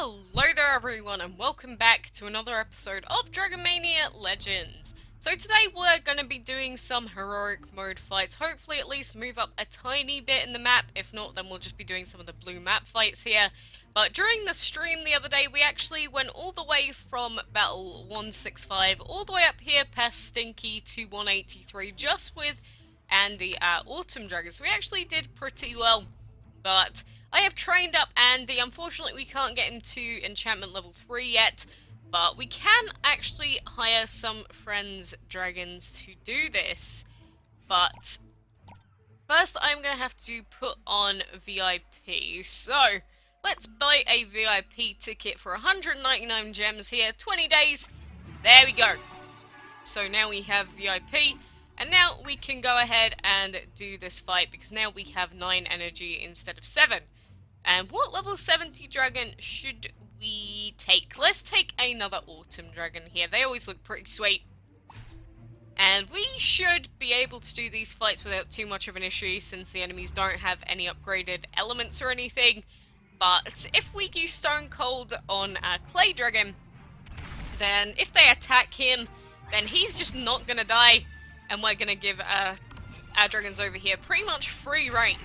Hello there everyone and welcome back to another episode of Dragon Mania Legends. So today we're going to be doing some heroic mode fights, hopefully at least move up a tiny bit in the map. If not, then we'll just be doing some of the blue map fights here. But during the stream the other day we actually went all the way from battle 165 all the way up here past Stinky to 183 just with Andy at Autumn Dragons. We actually did pretty well, but I have trained up Andy. Unfortunately, we can't get him to enchantment level 3 yet, but we can actually hire some friends dragons to do this. But first, I'm going to have to put on VIP. So, let's buy a VIP ticket for 199 gems here, 20 days. There we go. So now we have VIP. And now we can go ahead and do this fight, because now we have 9 energy instead of 7. And what level 70 dragon should we take? Let's take another Autumn Dragon here. They always look pretty sweet. And we should be able to do these fights without too much of an issue, since the enemies don't have any upgraded elements or anything. But if we use Stone Cold on a Clay Dragon, then if they attack him, then he's just not going to die. And we're going to give our dragons over here pretty much free reign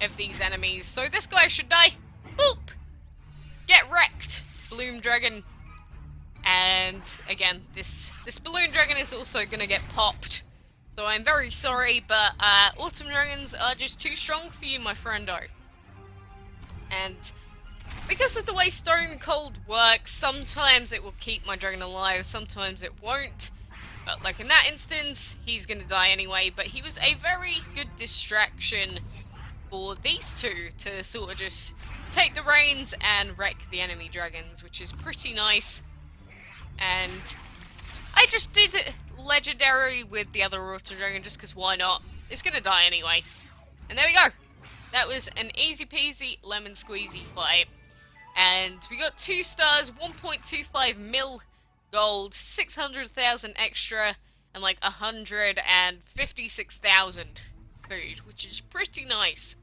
of these enemies. So this guy should die. Boop! Get wrecked, Bloom Dragon. And again, this Balloon Dragon is also going to get popped. So I'm very sorry, but Autumn Dragons are just too strong for you, my friendo. And because of the way Stone Cold works, sometimes it will keep my dragon alive, sometimes it won't. But like in that instance, he's going to die anyway, but he was a very good distraction for these two to sort of just take the reins and wreck the enemy dragons, which is pretty nice. And I just did legendary with the other Autumn Dragon just because why not? It's going to die anyway. And there we go. That was an easy peasy lemon squeezy fight. And we got 2 stars, 1.25 mil gold, 600,000 extra, and like 156,000 food, which is pretty nice.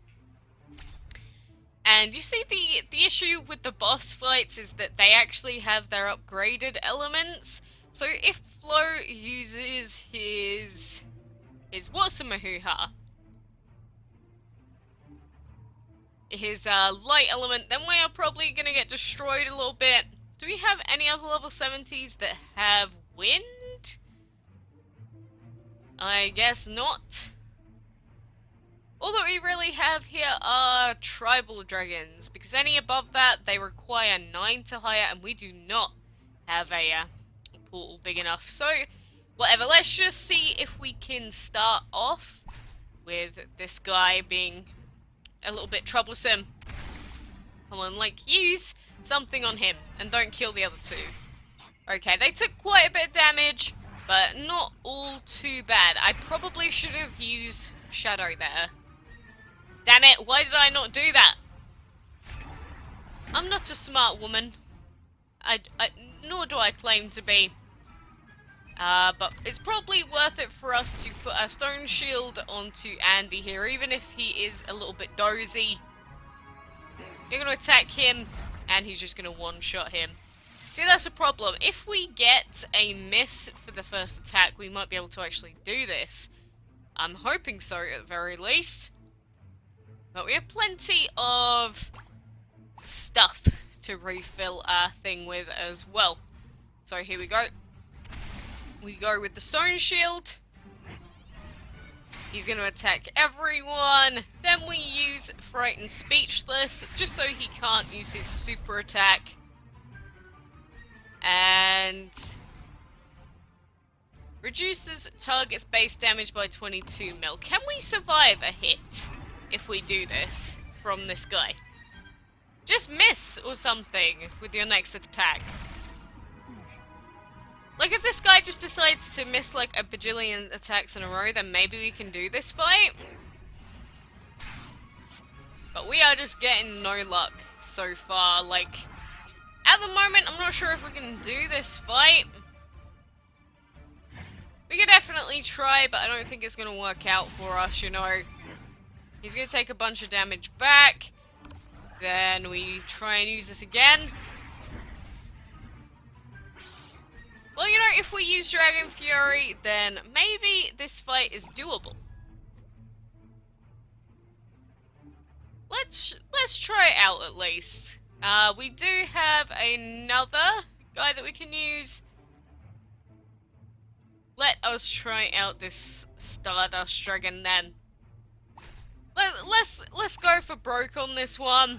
And you see the issue with the boss fights is that they actually have their upgraded elements. So if FLOE uses his what's a hehe, his light element, then we are probably gonna get destroyed a little bit. Do we have any other level 70s that have wind? I guess not. All that we really have here are tribal dragons, because any above that, they require 9 to hire, and we do not have a portal big enough. So, whatever, let's just see if we can start off with this guy being a little bit troublesome. Come on, like, use something on him, and don't kill the other 2. Okay, they took quite a bit of damage, but not all too bad. I probably should have used Shadow there. Damn it, why did I not do that? I'm not a smart woman. Nor do I claim to be. But it's probably worth it for us to put our stone shield onto Andy here, even if he is a little bit dozy. You're going to attack him, and he's just going to one-shot him. See, that's a problem. If we get a miss for the first attack, we might be able to actually do this. I'm hoping so, at the very least. But we have plenty of stuff to refill our thing with as well. So here we go. We go with the stone shield. He's going to attack everyone. Then we use Frightened Speechless, just so he can't use his super attack. And reduces target's base damage by 22 mil. Can we survive a hit if we do this from this guy? Just miss or something with your next attack. Like, if this guy just decides to miss like a bajillion attacks in a row, then maybe we can do this fight. But we are just getting no luck so far. Like, at the moment, I'm not sure if we can do this fight. We could definitely try, but I don't think it's going to work out for us, you know. He's going to take a bunch of damage back. Then we try and use this again. Well, you know, if we use Dragon Fury, then maybe this fight is doable. Let's try it out at least. We do have another guy that we can use. Let us try out this Stardust Dragon then. Let's go for broke on this one.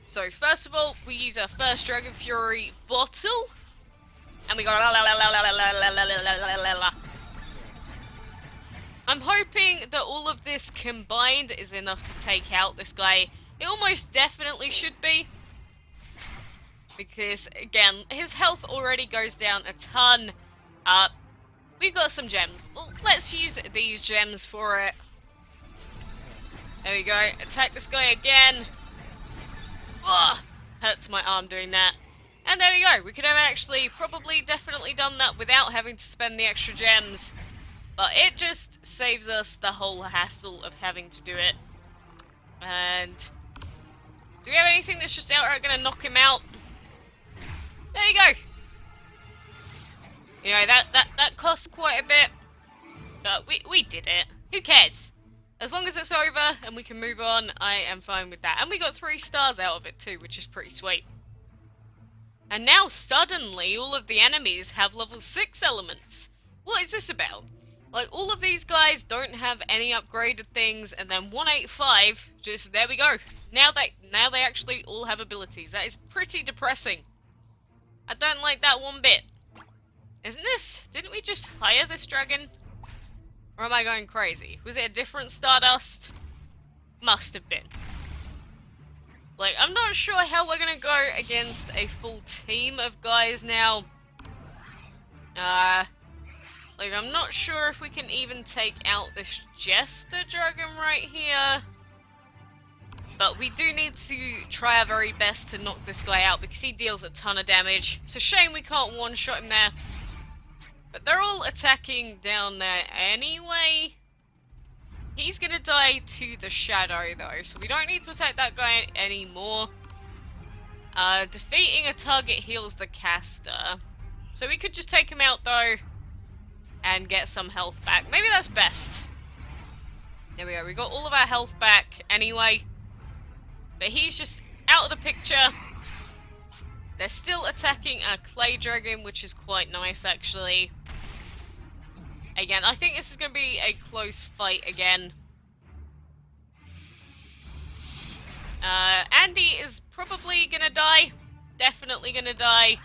So first of all, we use our first Dragon Fury bottle, and we go la la la la la la la la la la la. I'm hoping that all of this combined is enough to take out this guy. It almost definitely should be, because again, his health already goes down a ton. We've got some gems. Well, let's use these gems for it. There we go. Attack this guy again. Ugh! Hurts my arm doing that. And there we go. We could have actually probably definitely done that without having to spend the extra gems. But it just saves us the whole hassle of having to do it. And do we have anything that's just outright going to knock him out? There you go. You know, that costs quite a bit. But we did it. Who cares? As long as it's over and we can move on, I am fine with that. And we got 3 stars out of it too, which is pretty sweet. And now suddenly all of the enemies have level 6 elements. What is this about? Like, all of these guys don't have any upgraded things, and then 185, just there we go. Now they actually all have abilities. That is pretty depressing. I don't like that one bit. Isn't this? Didn't we just hire this dragon? Or am I going crazy? Was it a different Stardust? Must have been. Like, I'm not sure how we're gonna go against a full team of guys now. Like, I'm not sure if we can even take out this Jester Dragon right here. But we do need to try our very best to knock this guy out because he deals a ton of damage. It's a shame we can't one-shot him there. But they're all attacking down there anyway. He's gonna die to the Shadow though, so we don't need to attack that guy anymore. Defeating a target heals the caster. So we could just take him out though and get some health back. Maybe that's best. There we go, we got all of our health back anyway. But he's just out of the picture. They're still attacking our Clay Dragon, which is quite nice actually. Again, I think this is going to be a close fight again. Andy is probably going to die. Definitely going to die.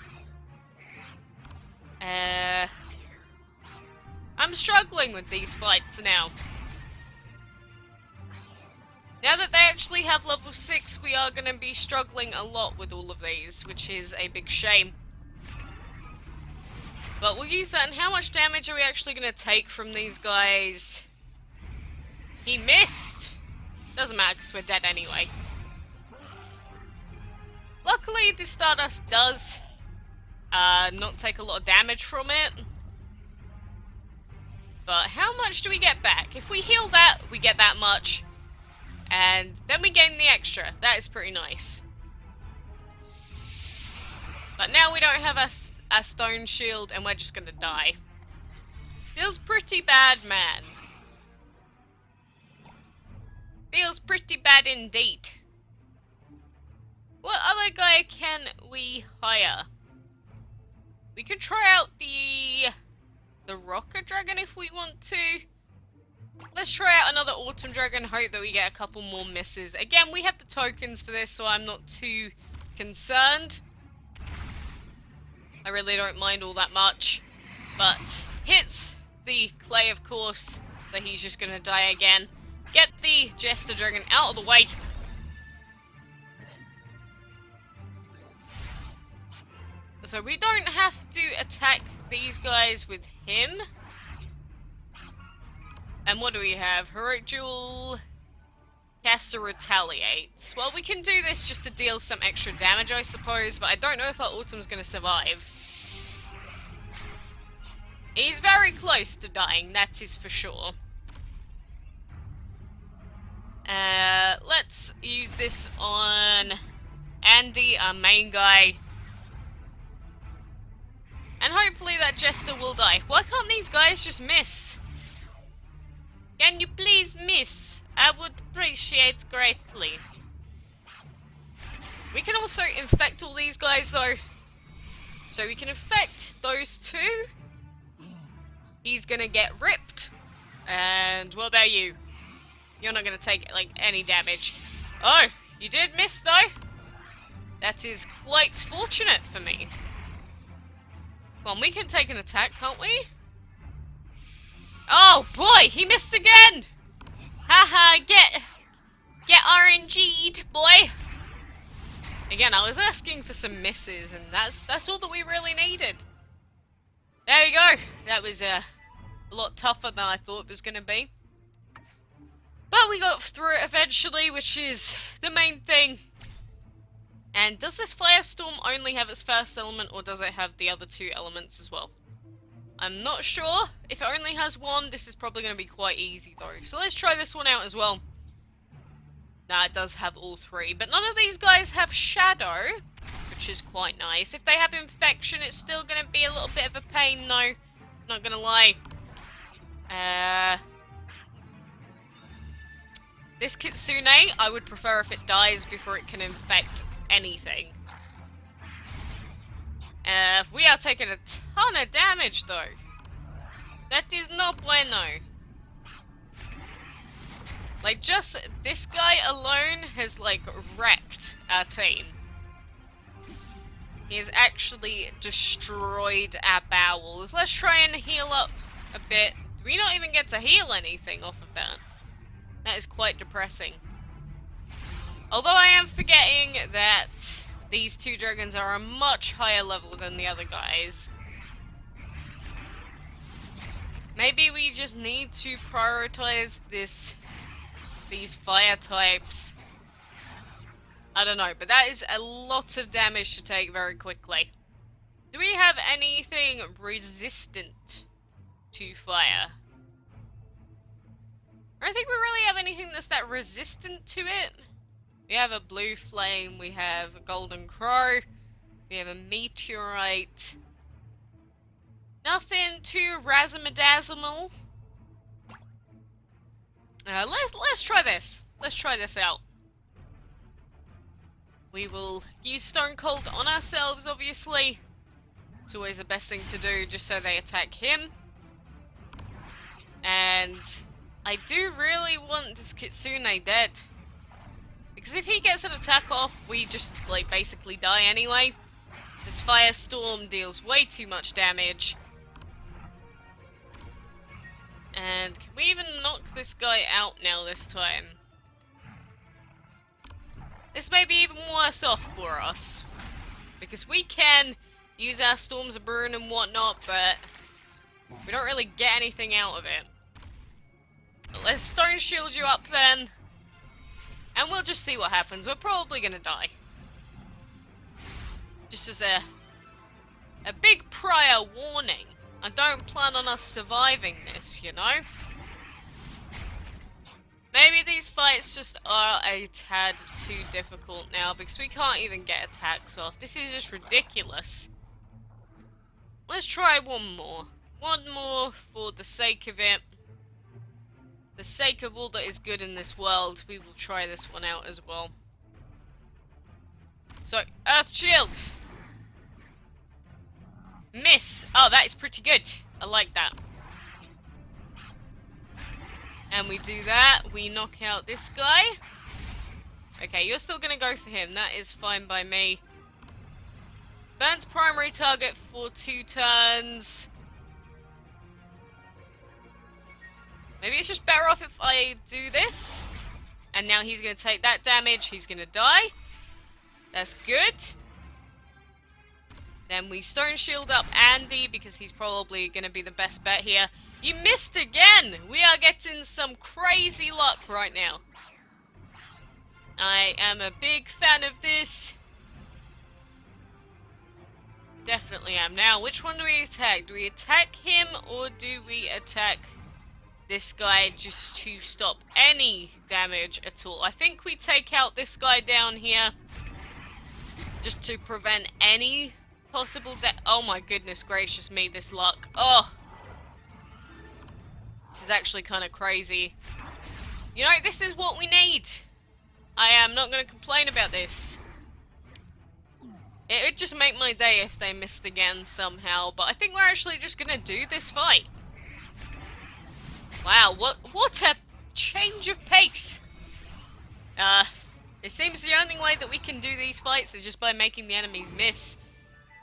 I'm struggling with these fights now. Now that they actually have level 6, we are going to be struggling a lot with all of these, which is a big shame. But we'll use that, and how much damage are we actually going to take from these guys? He missed! Doesn't matter, because we're dead anyway. Luckily, the Stardust does not take a lot of damage from it. But how much do we get back? If we heal that, we get that much. And then we gain the extra. That is pretty nice. But now we don't have a stone shield and we're just gonna die. Feels pretty bad, man. Feels pretty bad indeed. What other guy can we hire? We could try out the Rocket Dragon if we want to. Let's try out another Autumn Dragon, hope that we get a couple more misses. Again, we have the tokens for this, so I'm not too concerned. I really don't mind all that much. But hits the Clay, of course, so he's just gonna die again. Get the Jester Dragon out of the way. So we don't have to attack these guys with him. And what do we have? Heroic Jewel, Caster retaliates. Well, we can do this just to deal some extra damage, I suppose, but I don't know if our Autumn's going to survive. He's very close to dying, that is for sure. Let's use this on Andy, our main guy. And hopefully that Jester will die. Why can't these guys just miss? Can you please miss? I would appreciate greatly. We can also infect all these guys though. So we can infect those two. He's gonna get ripped. And what about you? You're not gonna take like any damage. Oh, you did miss though. That is quite fortunate for me. Well, we can take an attack, can't we? Oh boy, he missed again! Haha, get RNG'd, boy! Again, I was asking for some misses, and that's all that we really needed. There you go. That was a lot tougher than I thought it was going to be. But we got through it eventually, which is the main thing. And does this Firestorm only have its first element, or does it have the other two elements as well? I'm not sure. If it only has one, this is probably going to be quite easy though. So let's try this one out as well. Nah, it does have all three, but none of these guys have Shadow, which is quite nice. If they have Infection, it's still going to be a little bit of a pain, no. Not going to lie. This Kitsune, I would prefer if it dies before it can infect anything. We are taking a ton of damage though. That is no bueno. Like, just this guy alone has like wrecked our team. He has actually destroyed our bowels. Let's try and heal up a bit. Do we not even get to heal anything off of that? That is quite depressing. Although I am forgetting that these two dragons are a much higher level than the other guys. Maybe we just need to prioritize these fire types. I don't know, but that is a lot of damage to take very quickly. Do we have anything resistant to fire? I don't think we really have anything that's that resistant to it. We have a blue flame, we have a golden crow, we have a meteorite. Nothing too razzle-dazzle. Let's try this. Let's try this out. We will use Stone Cold on ourselves, obviously. It's always the best thing to do, just so they attack him. And I do really want this Kitsune dead. Because if he gets an attack off, we just, like, basically die anyway. This Firestorm deals way too much damage. And can we even knock this guy out now this time? This may be even worse off for us. Because we can use our Storms of Burn and whatnot, but we don't really get anything out of it. But let's Stone Shield you up then. And we'll just see what happens. We're probably gonna die. Just as a big prior warning. I don't plan on us surviving this, you know? Maybe these fights just are a tad too difficult now, because we can't even get attacks off. This is just ridiculous. Let's try one more. One more for the sake of it. The sake of all that is good in this world, we will try this one out as well. So, Earth Shield! Miss! Oh, that is pretty good. I like that. And we do that. We knock out this guy. Okay, you're still gonna go for him. That is fine by me. Burns primary target for 2 turns. Maybe it's just better off if I do this. And now he's gonna take that damage. He's gonna die. That's good. Then we Stone Shield up Andy, because he's probably going to be the best bet here. You missed again! We are getting some crazy luck right now. I am a big fan of this. Definitely am. Now, which one do we attack? Do we attack him, or do we attack this guy just to stop any damage at all? I think we take out this guy down here, just to prevent any possible death. Oh my goodness gracious me, this luck. Oh! This is actually kind of crazy. You know, this is what we need. I am not going to complain about this. It would just make my day if they missed again somehow, but I think we're actually just going to do this fight. Wow, what a change of pace. It seems the only way that we can do these fights is just by making the enemies miss.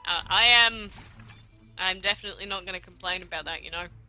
I'm definitely not going to complain about that, you know.